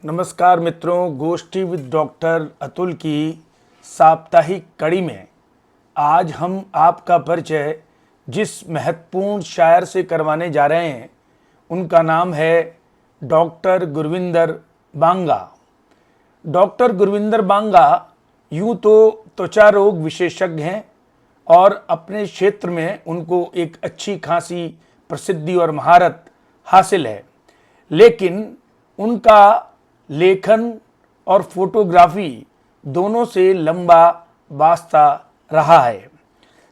नमस्कार मित्रों, गोष्ठी विद डॉक्टर अतुल की साप्ताहिक कड़ी में आज हम आपका परिचय जिस महत्वपूर्ण शायर से करवाने जा रहे हैं उनका नाम है डॉक्टर गुरविंदर बांगा। डॉक्टर गुरविंदर बांगा यूं तो त्वचा रोग विशेषज्ञ हैं और अपने क्षेत्र में उनको एक अच्छी खासी प्रसिद्धि और महारत हासिल है, लेकिन उनका लेखन और फोटोग्राफी दोनों से लंबा वास्ता रहा है।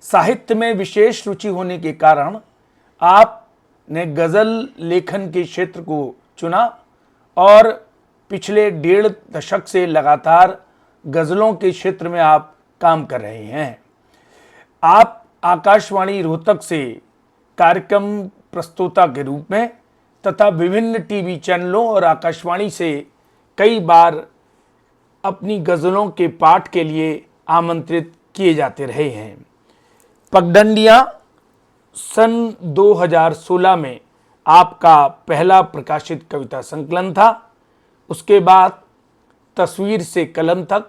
साहित्य में विशेष रुचि होने के कारण आपने गज़ल लेखन के क्षेत्र को चुना और पिछले 1.5 दशक से लगातार गज़लों के क्षेत्र में आप काम कर रहे हैं। आप आकाशवाणी रोहतक से कार्यक्रम प्रस्तोता के रूप में तथा विभिन्न टीवी चैनलों और आकाशवाणी से कई बार अपनी गज़लों के पाठ के लिए आमंत्रित किए जाते रहे हैं। पगडंडियाँ सन 2016 में आपका पहला प्रकाशित कविता संकलन था। उसके बाद तस्वीर से कलम तक,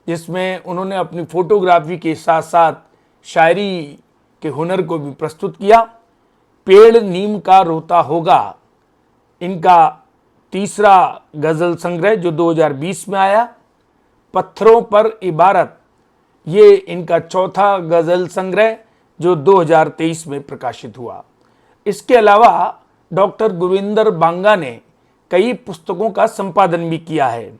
जिसमें उन्होंने अपनी फोटोग्राफी के साथ साथ शायरी के हुनर को भी प्रस्तुत किया। पेड़ नीम का रोता होगा इनका तीसरा गज़ल संग्रह जो 2020 में आया। पत्थरों पर इबारत ये इनका चौथा गज़ल संग्रह जो 2023 में प्रकाशित हुआ। इसके अलावा डॉक्टर गुरविंदर बांगा ने कई पुस्तकों का संपादन भी किया है,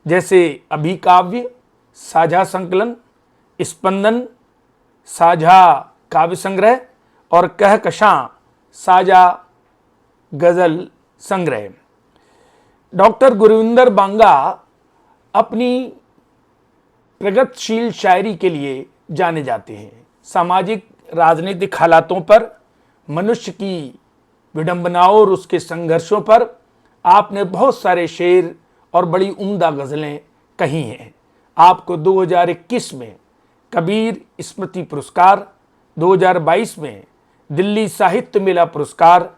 जैसे अभिकाव्य, साझा संकलन, स्पंदन, साझा काव्य संग्रह और कहकशां साझा गज़ल संग्रह। डॉक्टर गुरविंदर बांगा अपनी प्रगतिशील शायरी के लिए जाने जाते हैं। सामाजिक राजनीतिक हालातों पर, मनुष्य की विडंबनाओं और उसके संघर्षों पर आपने बहुत सारे शेर और बड़ी उम्दा गज़लें कही हैं। आपको 2021 में कबीर स्मृति पुरस्कार, 2022 में दिल्ली साहित्य मेला पुरस्कार,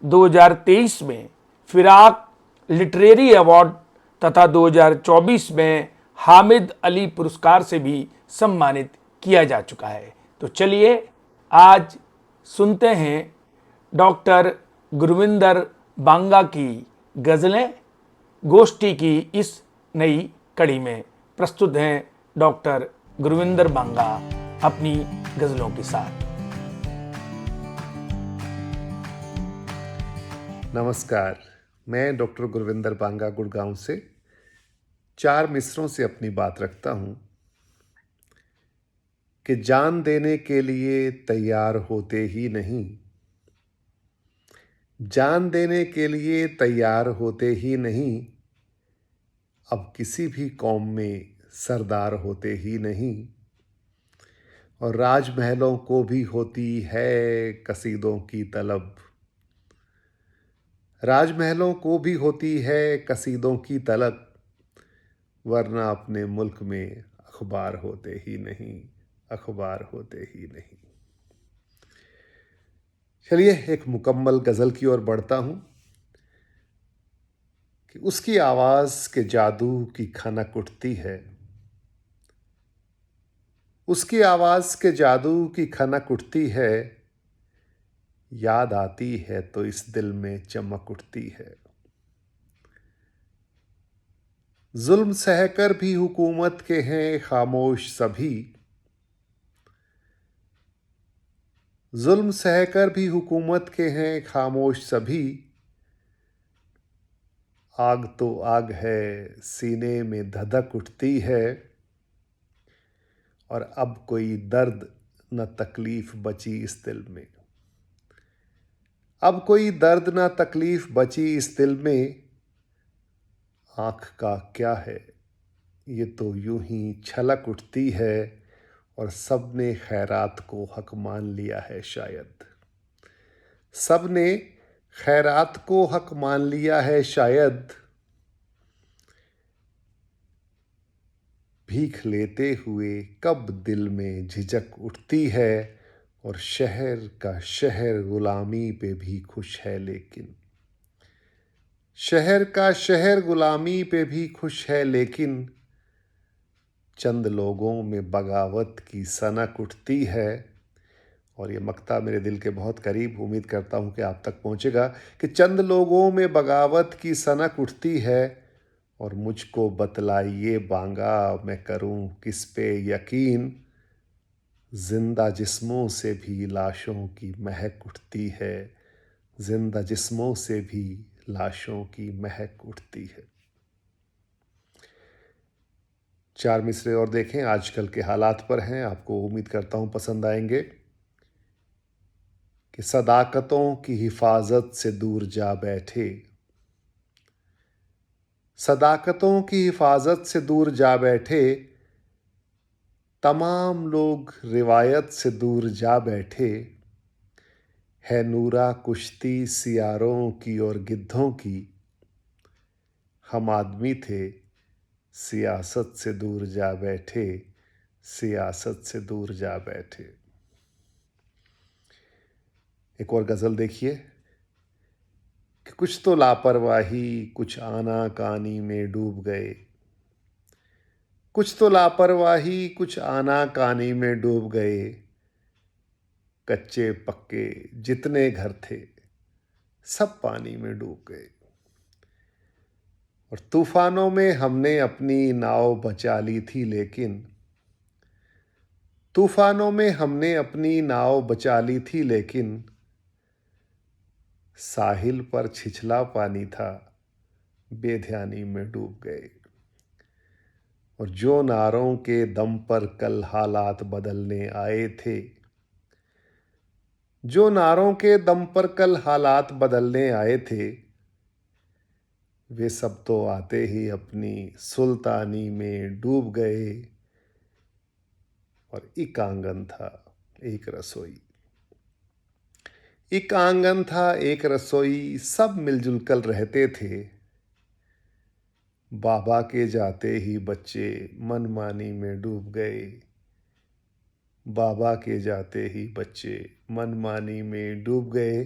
2023 में फिराक लिटरेरी अवार्ड तथा 2024 में हामिद अली पुरस्कार से भी सम्मानित किया जा चुका है। तो चलिए आज सुनते हैं डॉक्टर गुरविंदर बांगा की गज़लें। गोष्ठी की इस नई कड़ी में प्रस्तुत हैं डॉक्टर गुरविंदर बांगा अपनी गज़लों के साथ। नमस्कार, मैं डॉक्टर गुरविंदर बांगा गुड़गांव से 4 मिसरों से अपनी बात रखता हूँ कि जान देने के लिए तैयार होते ही नहीं, जान देने के लिए तैयार होते ही नहीं, अब किसी भी कौम में सरदार होते ही नहीं, और राजमहलों को भी होती है कसीदों की तलब, राजमहलों को भी होती है कसीदों की तलब, वरना अपने मुल्क में अखबार होते ही नहीं, अखबार होते ही नहीं। चलिए एक मुकम्मल गज़ल की ओर बढ़ता हूँ कि उसकी आवाज़ के जादू की खनक उठती है, उसकी आवाज़ के जादू की खनक उठती है, याद आती है तो इस दिल में चमक उठती है। जुल्म सहकर भी हुकूमत के हैं खामोश सभी, जुल्म सहकर भी हुकूमत के हैं खामोश सभी, आग तो आग है सीने में धधक उठती है, और अब कोई दर्द न तकलीफ बची इस दिल में, अब कोई दर्द न तकलीफ बची इस दिल में, आँख का क्या है ये तो यूं ही छलक उठती है, और सब ने खैरात को हक मान लिया है शायद, सब ने खैरात को हक मान लिया है शायद, भीख लेते हुए कब दिल में झिझक उठती है, और शहर का शहर गुलामी पे भी खुश है, लेकिन शहर का शहर गुलामी पे भी खुश है, लेकिन चंद लोगों में बगावत की सनक उठती है। और ये मक्ता मेरे दिल के बहुत करीब, उम्मीद करता हूँ कि आप तक पहुँचेगा। कि चंद लोगों में बगावत की सनक उठती है, और मुझको बतलाइए बांगा मैं करूँ किस पे यकीन। जिंदा जिस्मों से भी लाशों की महक उठती है, जिंदा जिस्मों से भी लाशों की महक उठती है। 4 मिसरे और देखें, आजकल के हालात पर हैं, आपको उम्मीद करता हूँ पसंद आएंगे। कि सदाकतों की हिफाजत से दूर जा बैठे, सदाकतों की हिफाजत से दूर जा बैठे, तमाम लोग रिवायत से दूर जा बैठे। है नूरा कुश्ती सियारों की और गिद्धों की, हम आदमी थे सियासत से दूर जा बैठे, सियासत से दूर जा बैठे। एक और गज़ल देखिए। कि कुछ तो लापरवाही कुछ आना कानी में डूब गए, कुछ तो लापरवाही कुछ आना कानी में डूब गए। कच्चे पक्के जितने घर थे सब पानी में डूब गए। और तूफानों में हमने अपनी नाव बचा ली थी, लेकिन तूफानों में हमने अपनी नाव बचा ली थी, लेकिन साहिल पर छिछला पानी था, बेध्यानी में डूब गए। और जो नारों के दम पर कल हालात बदलने आए थे, जो नारों के दम पर कल हालात बदलने आए थे, वे सब तो आते ही अपनी सुल्तानी में डूब गए। और एक आंगन था एक रसोई, एक आंगन था एक रसोई, सब मिलजुल कर रहते थे। बाबा के जाते ही बच्चे मनमानी में डूब गए, बाबा के जाते ही बच्चे मनमानी में डूब गए।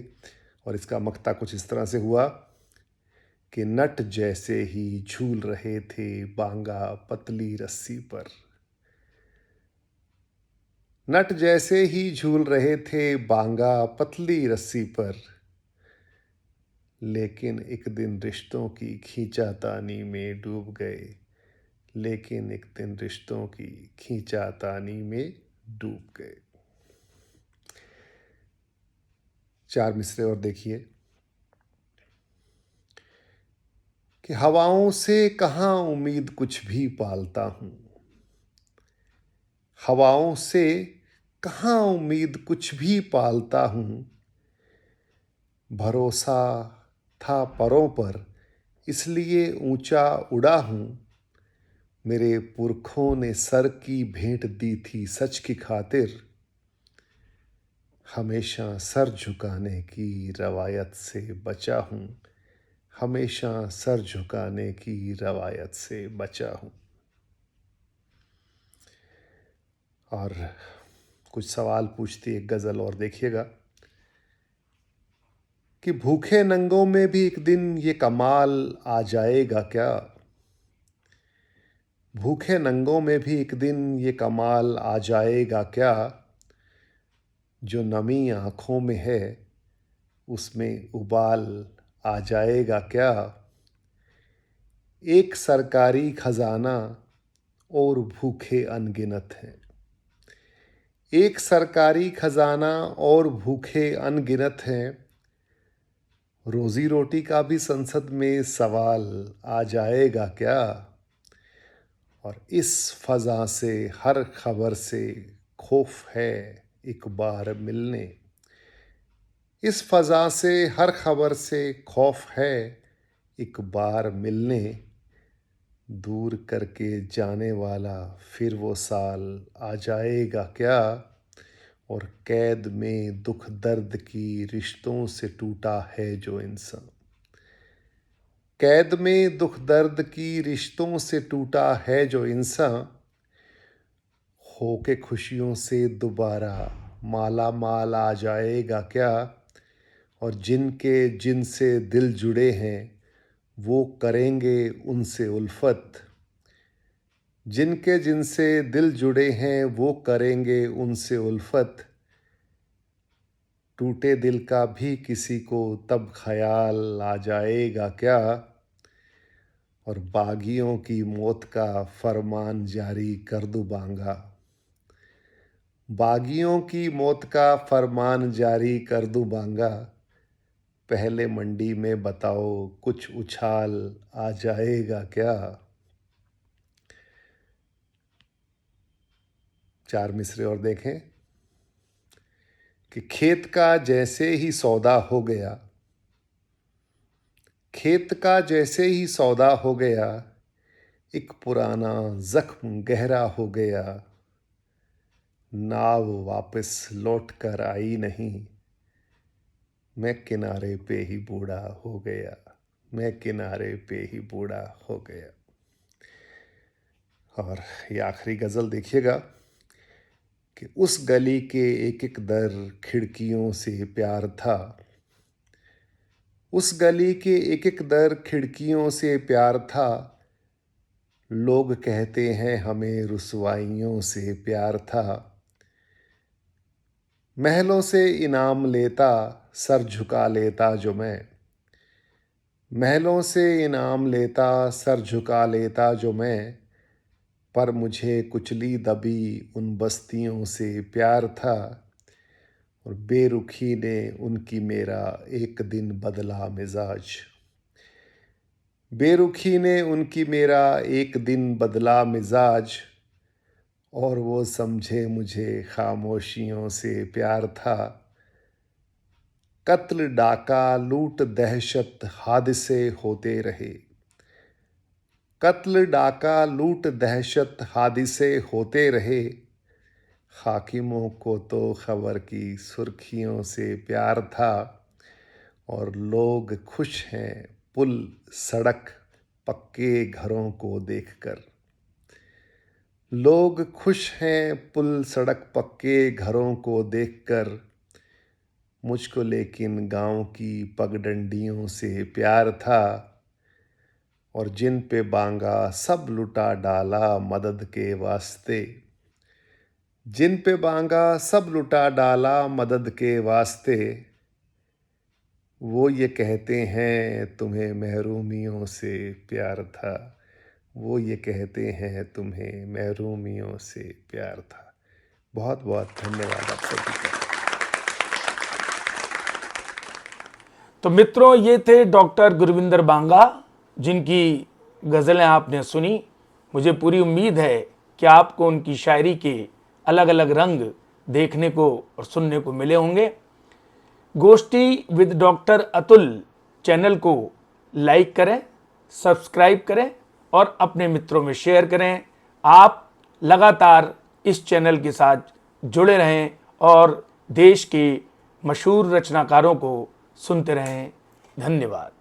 और इसका मक्ता कुछ इस तरह से हुआ। कि नट जैसे ही झूल रहे थे बांगा पतली रस्सी पर, नट जैसे ही झूल रहे थे बांगा पतली रस्सी पर। लेकिन एक दिन रिश्तों की खींचातानी में डूब गए, लेकिन एक दिन रिश्तों की खींचातानी में डूब गए। 4 मिसरे और देखिए। कि हवाओं से कहाँ उम्मीद कुछ भी पालता हूँ, हवाओं से कहाँ उम्मीद कुछ भी पालता हूँ। भरोसा था परों पर इसलिए ऊंचा उड़ा हूँ। मेरे पुरखों ने सर की भेंट दी थी सच की खातिर। हमेशा सर झुकाने की रवायत से बचा हूँ, हमेशा सर झुकाने की रवायत से बचा हूँ। और कुछ सवाल पूछती एक गज़ल और देखिएगा। कि भूखे नंगों में भी एक दिन ये कमाल आ जाएगा क्या, भूखे नंगों में भी एक दिन ये कमाल आ जाएगा क्या। जो नमी आँखों में है उसमें उबाल आ जाएगा क्या। एक सरकारी खजाना और भूखे अनगिनत हैं, एक सरकारी खजाना और भूखे अनगिनत हैं। रोजी रोटी का भी संसद में सवाल आ जाएगा क्या। और इस फजा से हर खबर से खौफ है एक बार मिलने, इस फजा से हर खबर से खौफ है एक बार मिलने। दूर करके जाने वाला फिर वो साल आ जाएगा क्या। और कैद में दुख दर्द की रिश्तों से टूटा है जो इंसान, कैद में दुख दर्द की रिश्तों से टूटा है जो इंसान। होके खुशियों से दोबारा माला माल आ जाएगा क्या। और जिनके जिनसे दिल जुड़े हैं वो करेंगे उनसे उल्फत। जिनके जिनसे दिल जुड़े हैं वो करेंगे उनसे उल्फत। टूटे दिल का भी किसी को तब ख्याल आ जाएगा क्या, और बागियों की मौत का फरमान जारी कर दूं बांगा। बागियों की मौत का फरमान जारी कर दूं बांगा। पहले मंडी में बताओ कुछ उछाल आ जाएगा क्या। 4 मिसरे और देखें कि खेत का जैसे ही सौदा हो गया, खेत का जैसे ही सौदा हो गया, एक पुराना जख्म गहरा हो गया। नाव वापस लौट कर आई नहीं, मैं किनारे पे ही बूढ़ा हो गया, मैं किनारे पे ही बूढ़ा हो गया। और ये आखिरी गज़ल देखिएगा कि उस गली के एक एक दर खिड़कियों से प्यार था। उस गली के एक एक दर खिड़कियों से प्यार था। लोग कहते हैं हमें रुसवाइयों से प्यार था। महलों से इनाम लेता सर झुका लेता जो मैं, महलों से इनाम लेता सर झुका लेता जो मैं। पर मुझे कुचली दबी उन बस्तियों से प्यार था। और बेरुखी ने उनकी मेरा एक दिन बदला मिजाज। बेरुखी ने उनकी मेरा एक दिन बदला मिजाज। और वो समझे मुझे खामोशियों से प्यार था। कत्ल डाका लूट दहशत हादसे होते रहे। कत्ल डाका लूट दहशत हादसे होते रहे। हाकिमों को तो खबर की सुर्खियों से प्यार था। और लोग खुश हैं पुल सड़क पक्के घरों को देखकर। लोग खुश हैं पुल सड़क पक्के घरों को देखकर। मुझको लेकिन गांव की पगडंडियों से प्यार था। और जिन पे बांगा सब लुटा डाला मदद के वास्ते। जिन पे बांगा सब लुटा डाला मदद के वास्ते। वो ये कहते हैं तुम्हें महरूमियों से प्यार था। वो ये कहते हैं तुम्हें महरूमियों से प्यार था। बहुत बहुत धन्यवाद आप सभी का। तो मित्रों, ये थे डॉक्टर गुरविंदर बांगा, जिनकी गज़लें आपने सुनी। मुझे पूरी उम्मीद है कि आपको उनकी शायरी के अलग अलग रंग देखने को और सुनने को मिले होंगे। गोष्ठी विद डॉक्टर अतुल चैनल को लाइक करें, सब्सक्राइब करें और अपने मित्रों में शेयर करें। आप लगातार इस चैनल के साथ जुड़े रहें और देश के मशहूर रचनाकारों को सुनते रहें। धन्यवाद।